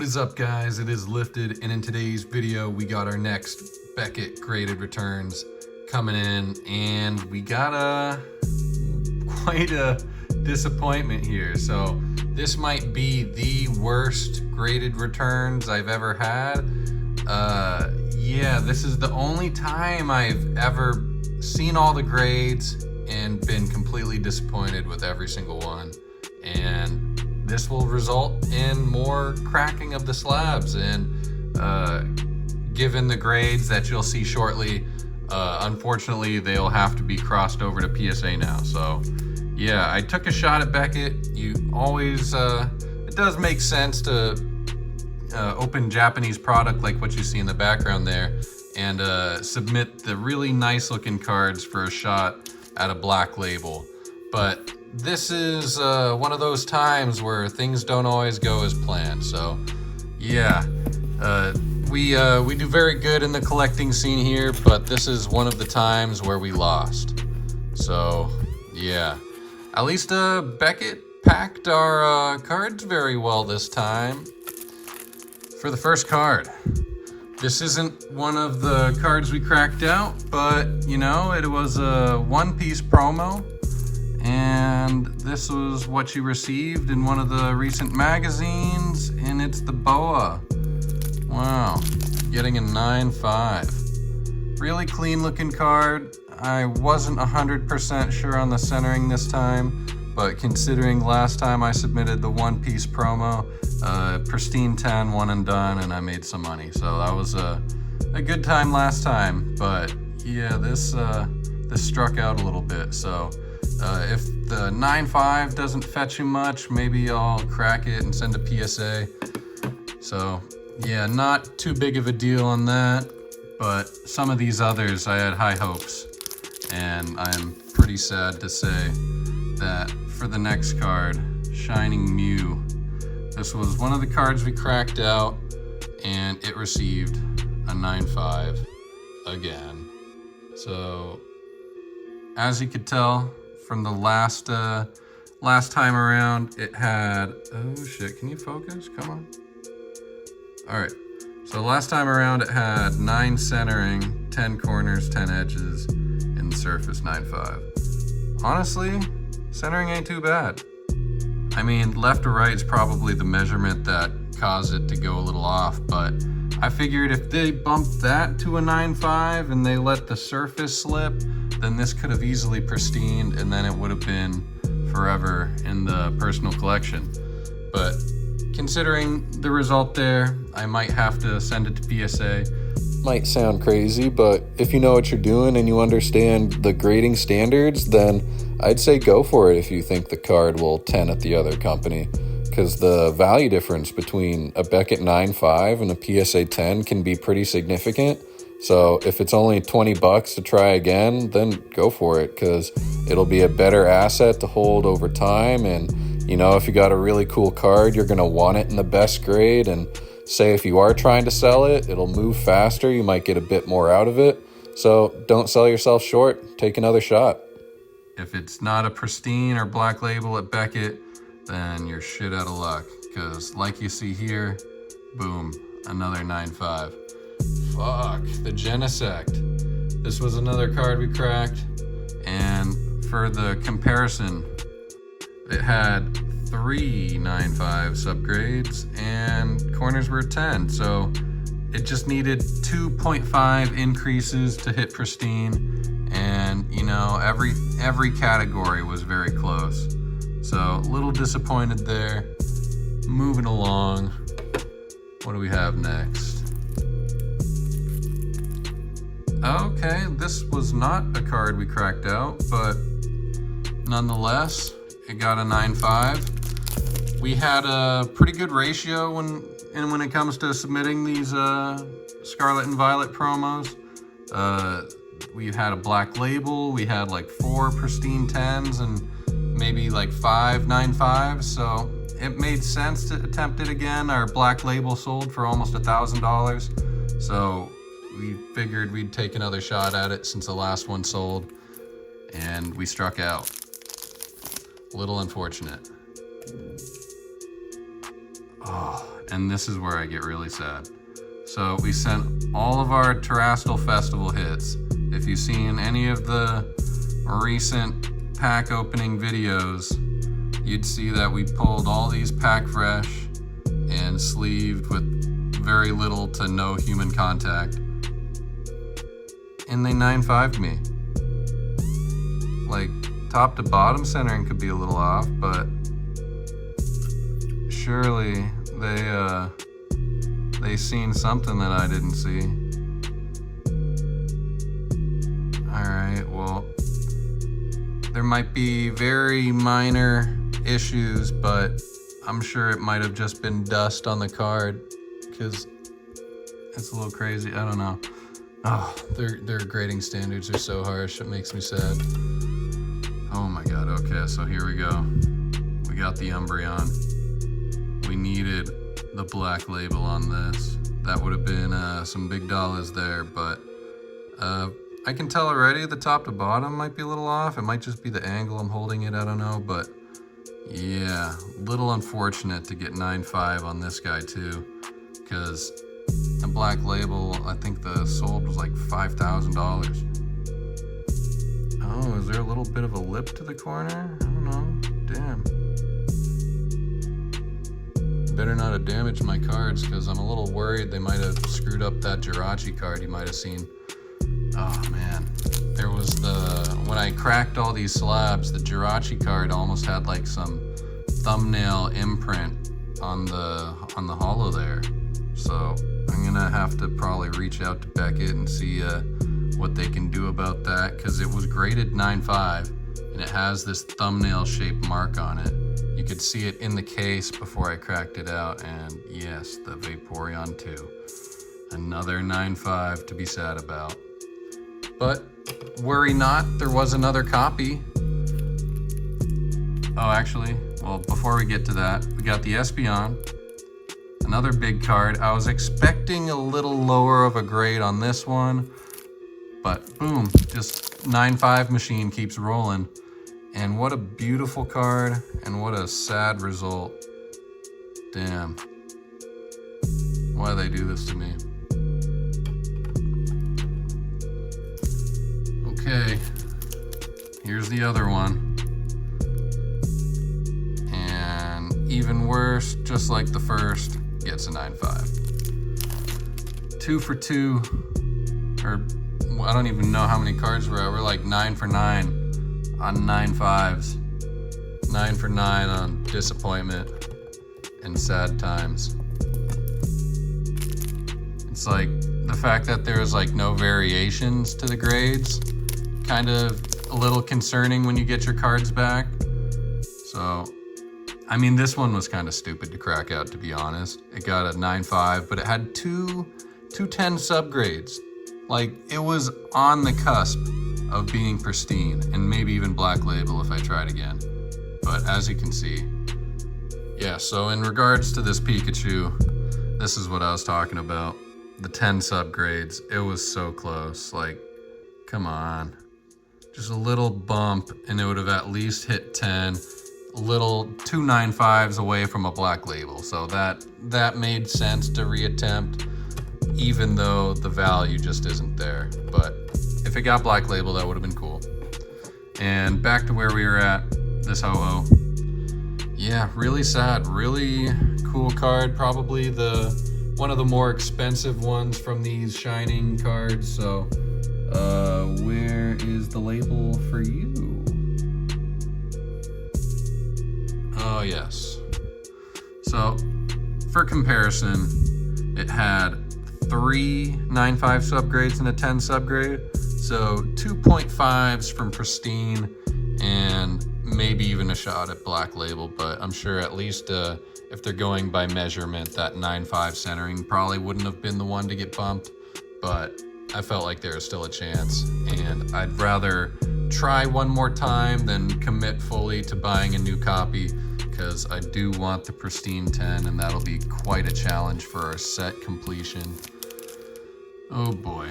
is up, guys? It is Lifted, and in today's video we got our next Beckett graded returns coming in, and we got quite a disappointment here. So this might be the worst graded returns I've ever had. Yeah, this is the only time I've ever seen all the grades and been completely disappointed with every single one. And this will result in more cracking of the slabs, and given the grades that you'll see shortly, unfortunately they'll have to be crossed over to PSA now. So yeah, I took a shot at Beckett. You always, it does make sense to open Japanese product like what you see in the background there, and submit the really nice looking cards for a shot at a black label. But this is one of those times where things don't always go as planned. So yeah, we do very good in the collecting scene here, but this is one of the times where we lost. So yeah, at least Beckett packed our cards very well this time. For the first card, this isn't one of the cards we cracked out, but you know, it was a one-piece promo, and this was what you received in one of the recent magazines, and it's the BOA. Wow, getting a 9.5. Really clean looking card. I wasn't 100% sure on the centering this time, but considering last time I submitted the one-piece promo, pristine 10, one and done, and I made some money. So that was a good time last time. But yeah, this struck out a little bit. So if the 9.5 doesn't fetch you much, maybe I'll crack it and send a PSA. So yeah, not too big of a deal on that. But some of these others I had high hopes, and I'm pretty sad to say that for the next card, Shining Mew, this was one of the cards we cracked out, and it received a 9.5 again. So as you could tell from the last time around, it had, oh shit, can you focus? Come on. All right, so last time around it had 9 centering, 10 corners, 10 edges, and the surface 9.5. Honestly, centering ain't too bad. I mean, left to right is probably the measurement that caused it to go a little off, but I figured if they bumped that to a 9.5 and they let the surface slip, then this could have easily pristined, and then it would have been forever in the personal collection. But considering the result there, I might have to send it to PSA. Might sound crazy, but if you know what you're doing and you understand the grading standards, then I'd say go for it if you think the card will 10 at the other company, because the value difference between a Beckett 9.5 and a PSA 10 can be pretty significant. So if it's only $20 to try again, then go for it, because it'll be a better asset to hold over time. And you know, if you got a really cool card, you're going to want it in the best grade, and say if you are trying to sell it, it'll move faster, you might get a bit more out of it. So don't sell yourself short, take another shot. If it's not a pristine or black label at Beckett, then you're shit out of luck, because like you see here, boom, another 9.5. Fuck, the Genesect. This was another card we cracked, and for the comparison, it had 3 9.5 subgrades and corners were 10. So it just needed 2.5 increases to hit pristine, and you know, every category was very close. So a little disappointed there. Moving along, what do we have next? Okay, this was not a card we cracked out, but nonetheless, it got a 9.5. We had a pretty good ratio when it comes to submitting these Scarlet and Violet promos. We had a black label, we had like 4 pristine 10s, and maybe like 5 9.5s, so it made sense to attempt it again. Our black label sold for almost $1,000, so we figured we'd take another shot at it since the last one sold, and we struck out. A little unfortunate. Oh, and this is where I get really sad. So we sent all of our Terrestrial Festival hits. If you've seen any of the recent pack opening videos, you'd see that we pulled all these pack fresh and sleeved with very little to no human contact. And they 9.5'd me. Like, top to bottom centering could be a little off, but surely they seen something that I didn't see. Alright, well, there might be very minor issues, but I'm sure it might have just been dust on the card, because it's a little crazy. I don't know. Oh, their grading standards are so harsh, it makes me sad. Oh my god, okay, so here we go. We got the Umbreon. We needed the black label on this. That would have been some big dollars there, but I can tell already the top to bottom might be a little off. It might just be the angle I'm holding it, I don't know, but yeah, little unfortunate to get 9.5 on this guy too, because the black label, I think the sold was like $5,000. Oh, is there a little bit of a lip to the corner? I don't know, damn. Better not have damaged my cards, because I'm a little worried they might have screwed up that Jirachi card you might have seen. Oh man, there was when I cracked all these slabs, the Jirachi card almost had like some thumbnail imprint on the hollow there. So I'm gonna have to probably reach out to Beckett and see what they can do about that, because it was graded 9.5 and it has this thumbnail shaped mark on it. You could see it in the case before I cracked it out, and yes, the Vaporeon 2. Another 9.5 to be sad about. But worry not, there was another copy. Oh, actually, well, before we get to that, we got the Espeon. Another big card. I was expecting a little lower of a grade on this one, but boom, just 9.5 machine keeps rolling. And what a beautiful card, and what a sad result. Damn. Why they do this to me? Okay, here's the other one. And even worse, just like the first, gets a 9.5. 2 for 2, or I don't even know how many cards we're at. We're like 9 for 9 on 9.5s. 9 for 9 on disappointment and sad times. It's like the fact that there's like no variations to the grades, kind of a little concerning when you get your cards back. So, I mean, this one was kind of stupid to crack out, to be honest. It got a 9.5, but it had two 10 subgrades. Like, it was on the cusp of being pristine, and maybe even black label if I tried again. But as you can see, yeah, so in regards to this Pikachu, this is what I was talking about. The 10 subgrades, it was so close. Like, come on. Just a little bump and it would have at least hit 10. A little 2 9.5s away from a black label. So that made sense to reattempt, even though the value just isn't there. But if it got black label, that would have been cool. And back to where we were at, this Ho-Oh. Yeah, really sad, really cool card. Probably one of the more expensive ones from these Shining cards. So where is the label for you? Oh yes. So for comparison, it had 3 9.5 subgrades and a 10 subgrade. So 2.5s from pristine and maybe even a shot at black label, but I'm sure at least if they're going by measurement, that 9.5 centering probably wouldn't have been the one to get bumped, but I felt like there was still a chance, and I'd rather try one more time than commit fully to buying a new copy, because I do want the pristine 10, and that'll be quite a challenge for our set completion. Oh boy.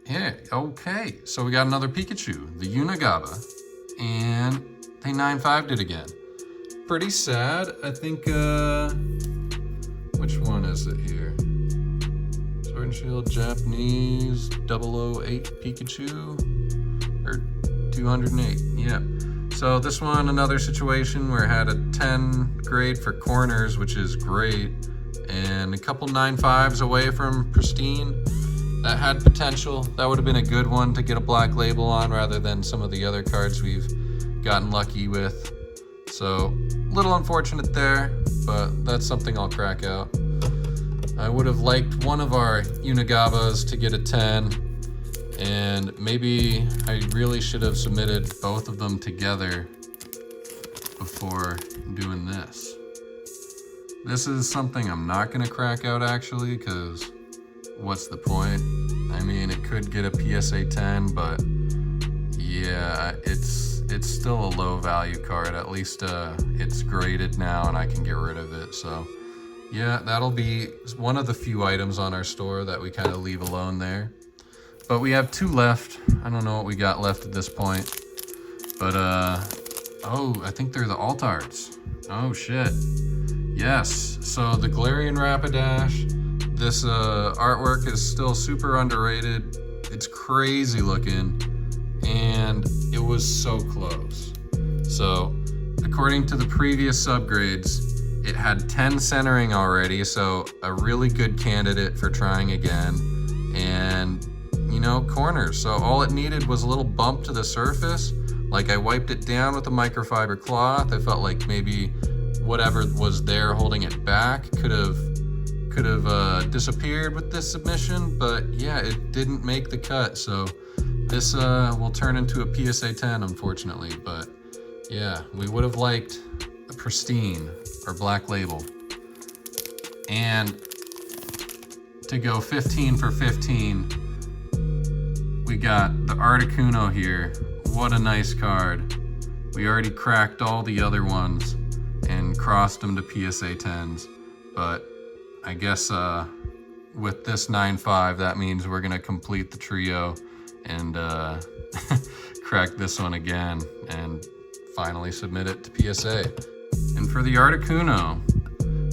Yeah, okay, so we got another Pikachu, the Unigaba, and they 9.5'd it again. pretty sad. I think, which one is it here? Sword and Shield Japanese 008 Pikachu, or 208, yeah. So this one, another situation where I had a 10 grade for corners, which is great, and a couple 9.5s away from pristine. That had potential. That would have been a good one to get a black label on rather than some of the other cards we've gotten lucky with. So, a little unfortunate there, but that's something I'll crack out. I would have liked one of our Unigabas to get a 10, and maybe I really should have submitted both of them together before doing this. This is something I'm not gonna crack out actually, because what's the point? I mean, it could get a PSA 10, but yeah, it's still a low value card. At least it's graded now and I can get rid of it. So yeah, that'll be one of the few items on our store that we kind of leave alone there. But we have 2 left. I don't know what we got left at this point. But oh, I think they're the alt arts. Oh shit. Yes, so the Galarian Rapidash. This artwork is still super underrated. It's crazy looking, and it was so close. So, according to the previous subgrades, it had 10 centering already, so a really good candidate for trying again. And, you know, corners. So all it needed was a little bump to the surface. Like I wiped it down with a microfiber cloth. I felt like maybe whatever was there holding it back could have disappeared with this submission, but yeah, it didn't make the cut. So this will turn into a PSA 10, unfortunately. But yeah, we would have liked a pristine or black label. And to go 15 for 15, we got the Articuno here. What a nice card. We already cracked all the other ones and crossed them to PSA 10s, but I guess with this 9.5, that means we're gonna complete the trio and crack this one again and finally submit it to PSA. And for the Articuno,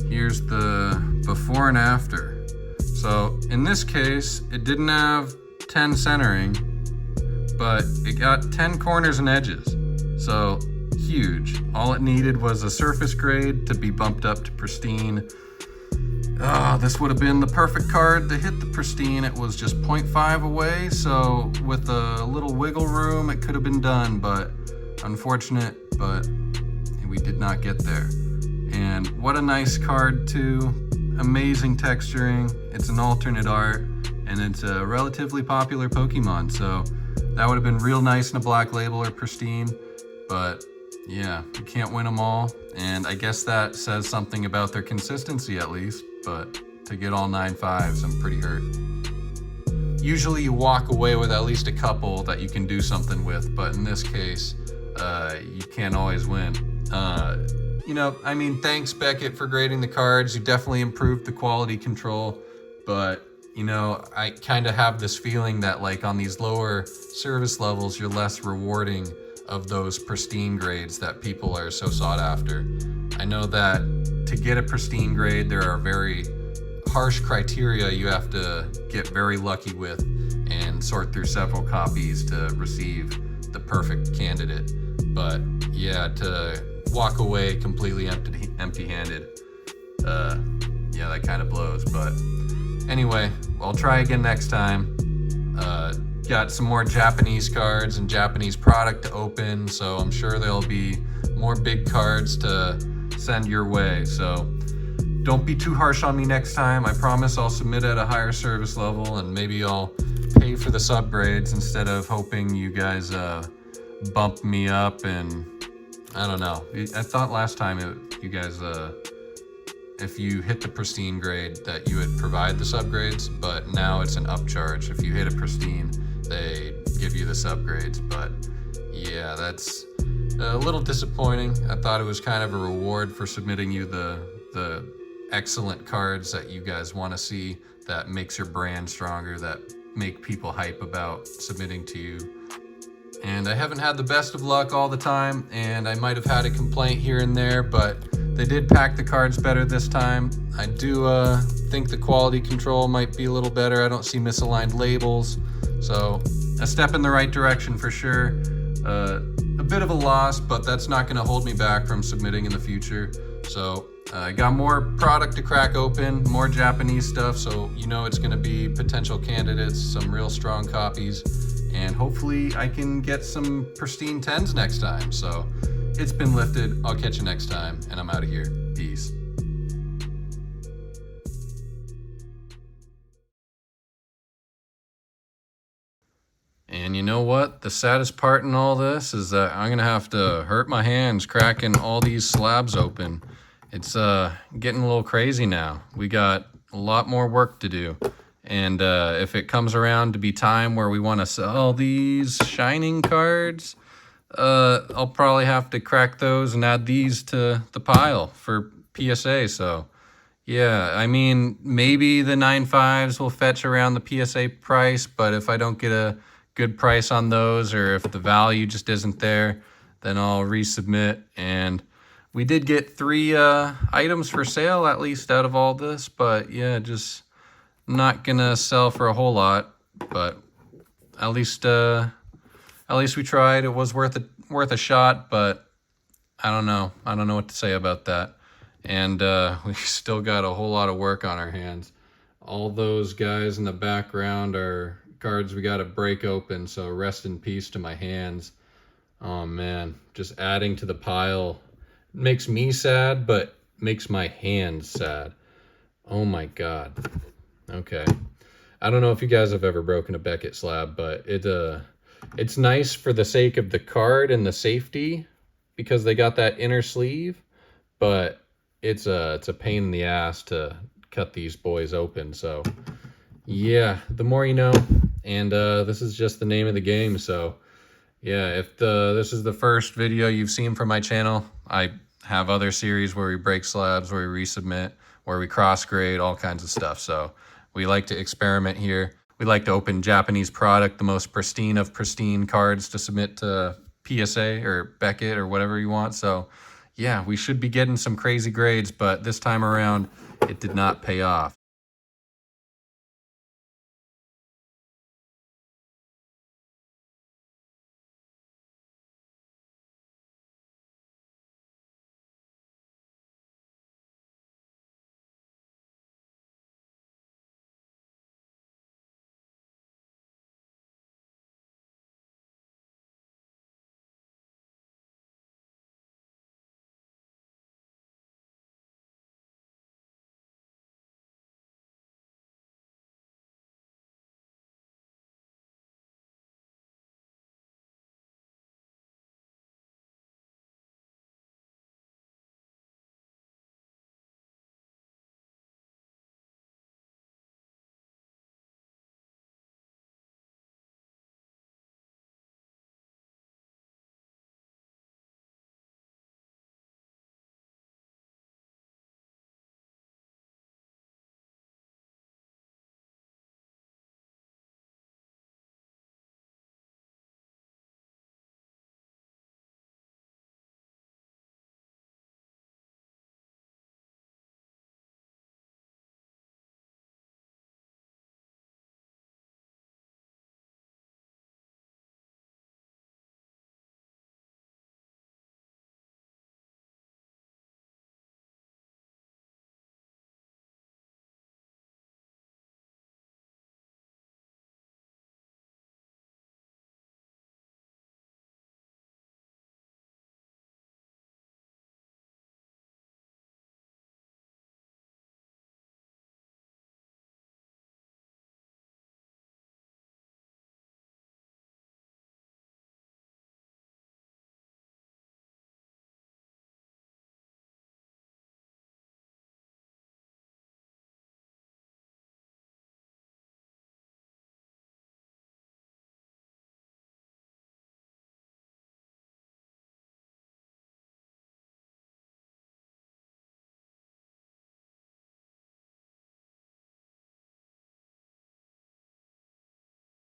here's the before and after. So in this case, it didn't have 10 centering, but it got 10 corners and edges. So huge. All it needed was a surface grade to be bumped up to pristine. Oh, this would have been the perfect card to hit the pristine. It was just 0.5 away, so with a little wiggle room, it could have been done, but unfortunate, but we did not get there. And what a nice card too. Amazing texturing. It's an alternate art, and it's a relatively popular Pokemon, so that would have been real nice in a black label or pristine, but yeah, you can't win them all, and I guess that says something about their consistency at least, but to get all 9.5s, I'm pretty hurt. Usually you walk away with at least a couple that you can do something with, but in this case, you can't always win. You know, I mean, thanks Beckett for grading the cards. You definitely improved the quality control, but you know, I kind of have this feeling that like on these lower service levels, you're less rewarding of those pristine grades that people are so sought after. I know that to get a pristine grade, there are very harsh criteria you have to get very lucky with and sort through several copies to receive the perfect candidate. But yeah, to walk away completely empty-handed, yeah, that kind of blows. But anyway, I'll try again next time. Got some more Japanese cards and Japanese product to open, so I'm sure there'll be more big cards to send your way. So don't be too harsh on me next time. I promise I'll submit at a higher service level, and maybe I'll pay for the subgrades instead of hoping you guys bump me up. And I don't know. I thought last time you guys, if you hit the pristine grade, that you would provide the subgrades, but now it's an upcharge. If you hit a pristine, they give you the subgrades. But yeah, that's a little disappointing. I thought it was kind of a reward for submitting you the excellent cards that you guys want to see, that makes your brand stronger, that make people hype about submitting to you. And I haven't had the best of luck all the time, and I might have had a complaint here and there, but they did pack the cards better this time. I do think the quality control might be a little better. I don't see misaligned labels, so a step in the right direction for sure. A bit of a loss, but that's not going to hold me back from submitting in the future. So I got more product to crack open, more Japanese stuff, so you know it's going to be potential candidates, some real strong copies, and hopefully I can get some pristine 10s next time. So it's been lifted. I'll catch you next time, and I'm out of here. Peace. And you know what? The saddest part in all this is that I'm gonna have to hurt my hands cracking all these slabs open. It's getting a little crazy now. We got a lot more work to do. And if it comes around to be time where we want to sell these shining cards, I'll probably have to crack those and add these to the pile for PSA. So yeah, I mean, maybe the 9.5s will fetch around the PSA price, but if I don't get a good price on those, or if the value just isn't there, then I'll resubmit. And we did get 3 items for sale at least out of all this, but yeah, just not gonna sell for a whole lot, but at least we tried. It was worth a shot, but I don't know what to say about that. And we still got a whole lot of work on our hands. All those guys in the background are cards we got to break open, so rest in peace to my hands. Oh man, just adding to the pile makes me sad, but makes my hands sad. Oh my god. Okay, I don't know if you guys have ever broken a Beckett slab, but it's nice for the sake of the card and the safety because they got that inner sleeve, but it's a pain in the ass to cut these boys open. So yeah, the more you know. And this is just the name of the game. So yeah, if this is the first video you've seen from my channel, I have other series where we break slabs, where we resubmit, where we cross grade, all kinds of stuff. So we like to experiment here. We like to open Japanese product, the most pristine of pristine cards to submit to PSA or Beckett or whatever you want. So yeah, we should be getting some crazy grades, but this time around, it did not pay off.